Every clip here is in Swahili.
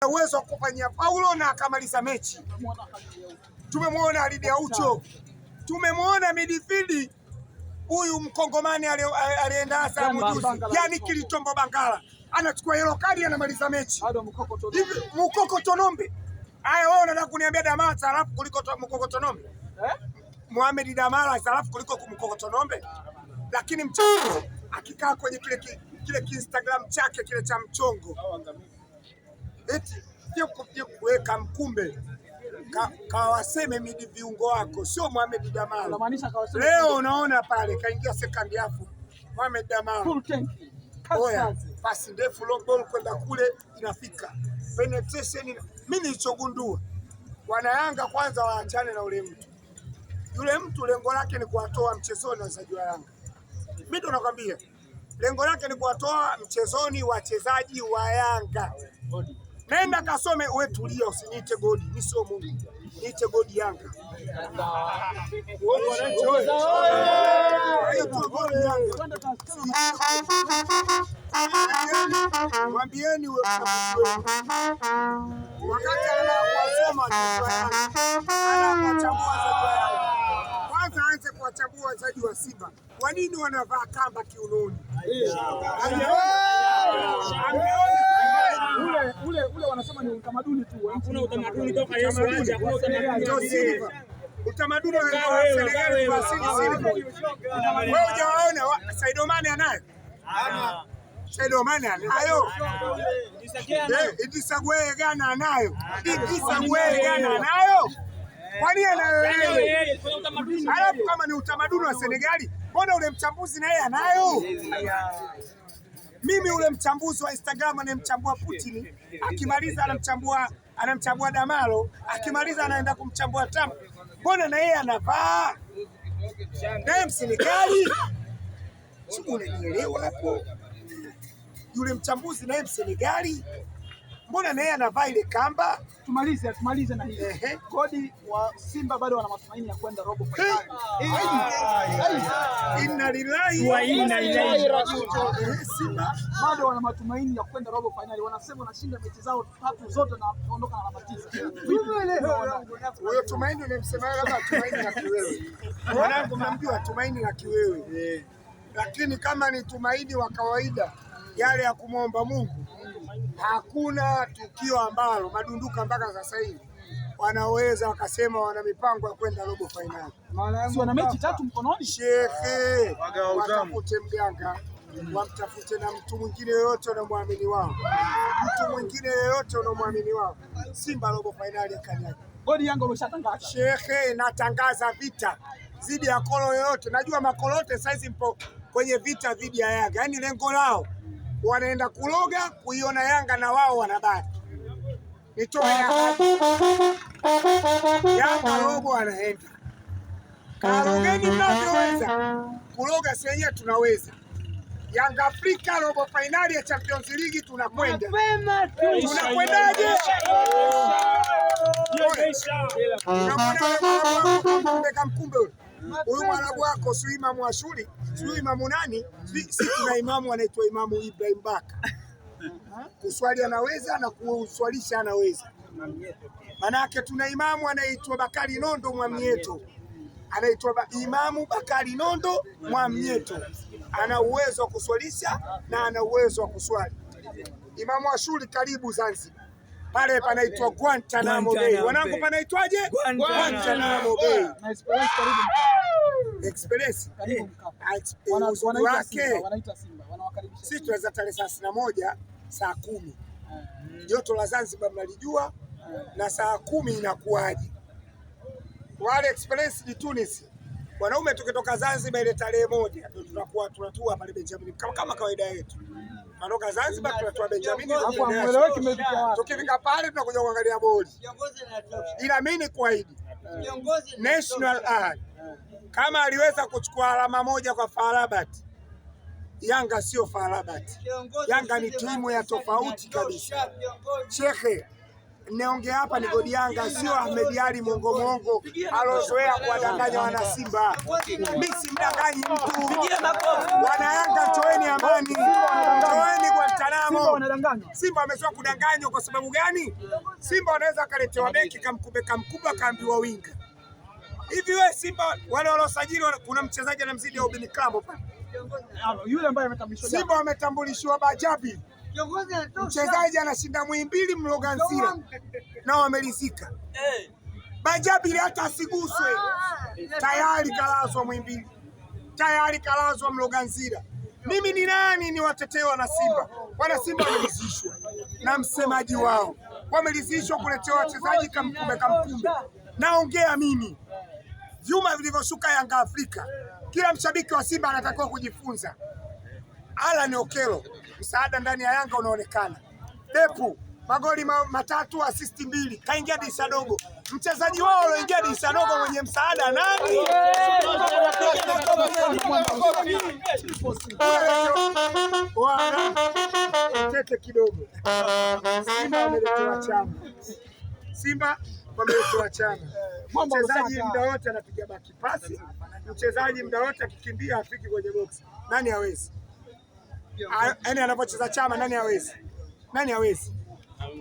uwezo wa kufanyia paulo na akamaliza mechi. Tumemwona Alidi Aucho, tumemwona midfield huyu mkongomani alienda hasa mjuzi, yani Kilitombo Bangala anachukua yellow card anamaliza mechi. Hivi Mukoko Tonombe. Haya wewe unataka kuniambia Damara salafu kuliko Mukoko Tonombe? Mohamed Damara salafu kuliko Mukoko Tonombe? Lakini mchezaji akikaa kwenye kile Instagram chake kile cha mchongo eti sio kuweka mkumbe kawaseme midi viungo wako sio Mohamed Damara. Leo unaona pale kaingia second half Mohamed Damara oya pasi ndefu long ball kwenda kule inafika penetration. Mimi nilichogundua wana Yanga kwanza waachane na ule mtu. Yule mtu lengo lake ni kuwatoa mchezoni wachezaji wa Yanga. Mimi ndo nakwambia lengo lake ni kuwatoa mchezoni wachezaji wa Yanga. Nenda kasome wewe, tulia, usiniite Godi. Mimi sio Mungu. Niite Godi Yanga. Mwambieni wewe wakati anawasoma kwanza aanze kuwachambua wachezaji wa Simba. Kwa nini wanavaa kamba kiunoni? Ule wanasema ni utamaduni tu. Hakuna utamaduni toka Yesu aje, hakuna utamaduni. Utamaduni wa Senegal kwa asili. Wewe hujaona Sadio Mane anayo? Hana. Sadio Mane anayo? Idrissa Gueye Ghana anayo? Idrissa Gueye Ghana anayo? Kwani anayo yeye? Alafu kama ni utamaduni wa Senegali, mbona ule mchambuzi na yeye anayo? Mimi ule mchambuzi wa Instagram anemchambua Putin, akimaliza anamchambua Damaro, akimaliza anaenda kumchambua Trump. Mbona na yeye anavaa? Naye Msenegali. Sio, unanielewa hapo? Yule mchambuzi naye Msenegali. Mbona na yeye anavaa ile kamba? Tumalize na hii. Godi wa Simba bado wana matumaini ya kwenda robo finali. Inna lillahi wa inna ilaihi raji'un. Simba bado wana matumaini ya kwenda robo finali. Wanasema wanashinda mechi zao 3 zote na kuondoka na alama 9. Wewe tumaini unamsema labda tumaini na kiwewe. Mwanangu mnamjua tumaini na kiwewe. Lakini kama ni tumaini wa kawaida yale ya kumwomba Mungu, hakuna tukio ambalo madunduka mpaka sasa hivi wanaweza wakasema wana mipango ya kwenda robo finali. Si wana mechi 3 mkononi. Shekhe, watafute mganga, wamtafute na mtu mwingine yoyote unamwamini wao. Mtu mwingine yoyote unamwamini wao. Simba robo finali ya kanyaga. Godi Yanga umeshatangaza. Shekhe, natangaza vita dhidi ya kolo yoyote. Najua makolote saizi mpo kwenye vita dhidi ya Yanga. Yaani lengo lao wanaenda kuloga kuiona Yanga na wao wanabaki. Nitoe Yanga robo anaenda. Karogeni mnavyoweza. Kuloga si wenyewe tunaweza. Yanga Afrika robo finali ya Champions League tunakwenda. Tunakwendaje? Unamwona mkumbe huyu mwarabu wako si imamu wa shule, si imamu nani? Si tuna imamu anaitwa Imamu Ibrahim Baka. Kuswali anaweza na kuswalisha anaweza. Manake tuna imamu anaitwa Bakari Nondo Mwamnyeto. Anaitwa Imamu Bakari Nondo Mwamnyeto. Ana uwezo wa kuswalisha na ana uwezo wa kuswali. Imamu wa shule karibu Zanzibar. Pale panaitwa Guantanamo Bay. Wanangu panaitwaje? Guantanamo Bay. Na Experience karibu. Experience. Wanaita Simba. Wanawakaribisha. Sisi tuanza tarehe 31 saa 10. Joto la Zanzibar mnalijua na saa 10 inakuaje? Wale Experience di Tunis. Wanaume tukitoka Zanzibar ile tarehe 1 ndio tunakuwa tunatua pale Benjamin kama kawaida yetu. Tunatoka Zanzibar tunatua Benjamin. Hapo amueleweki mmefika wapi? Tukifika pale tunakuja kuangalia boli. Ila mimi ni kuahidi. National Ahad kama aliweza kuchukua alama 1 kwa FAR Rabat, Yanga sio FAR Rabat. Yanga ni timu ya tofauti kabisa. Shekhe, Neongea hapa ni Godi Yanga, sio Ahmed Ally mongo alozoea kuwadanganya wana Simba. Mimi simdanganyi mtu. Wana Yanga, toeni amani, toeni Guantanamo. Simba wamezoea kudanganywa. Kwa sababu gani? Simba wanaweza kaletewa beki kamkuba kaambiwa winga. Hivi wewe Simba wale waliosajili, kuna mchezaji anamzidi Obin Club pale. Yule ambaye ametambulishwa. Simba wametambulishwa Bajabi. Mchezaji anashinda Muhimbili Mloganzila na wamelizika. Bajabi hata asiguswe tayari kalazwa Muhimbili, tayari kalazwa Mloganzila. Mimi ni nani ni watetee wana Simba? Wana Simba wamelizishwa na msemaji wao, wamelizishwa kuletea wachezaji kamkumbe. Naongea mimi vyuma vilivyoshuka Yanga Afrika. Kila mshabiki wa Simba anatakiwa kujifunza. Alan Okello, msaada ndani ya Yanga unaonekana. Depu, magoli 3, assist 2, kaingia dirisha dogo. Mchezaji wao alioingia dirisha dogo mwenye msaada nani? Tete kidogo. Simba wameletewa Chama. Simba wameletewa Chama. Mchezaji muda wote anapiga baki pasi. Mchezaji muda wote akikimbia afiki kwenye box. Nani hawezi? Yaani anapocheza Chama nani hawezi? Nani hawezi?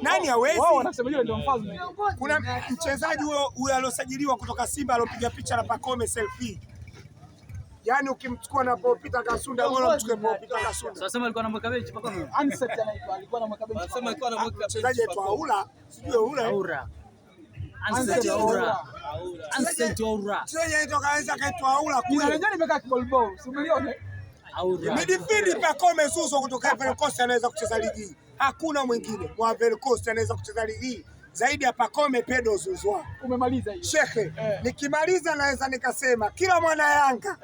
Nani hawezi? Wao wanasema yule ndio mfalme. Kuna mchezaji huyo aliosajiliwa kutoka Simba alopiga picha na Pacome selfie. Yaani ukimchukua na Popita Kasunda, bora mchukue Popita Kasunda. Sasa alikuwa anamweka benchi Pacome. Anset anaitwa, alikuwa anamweka benchi. Anasema alikuwa anamweka mchezaji aitwa Aura, sijui Aura. Anset Aura. Anset Aura. Mchezaji aitwa kaanza kaitwa Aura kule. Unajua nimekaa kibolbol, si umeliona? Aura. Midfield Pacome Zuzo kutoka Ivory Coast anaweza kucheza ligi. Hakuna mwingine wa Ivory Coast anaweza kucheza ligi zaidi ya Pacome Pedro Zouzoua. Umemaliza hiyo. Shekhe, nikimaliza naweza nikasema kila mwana Yanga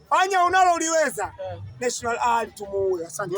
fanya unaloliweza. National Ally tumuue. Asante.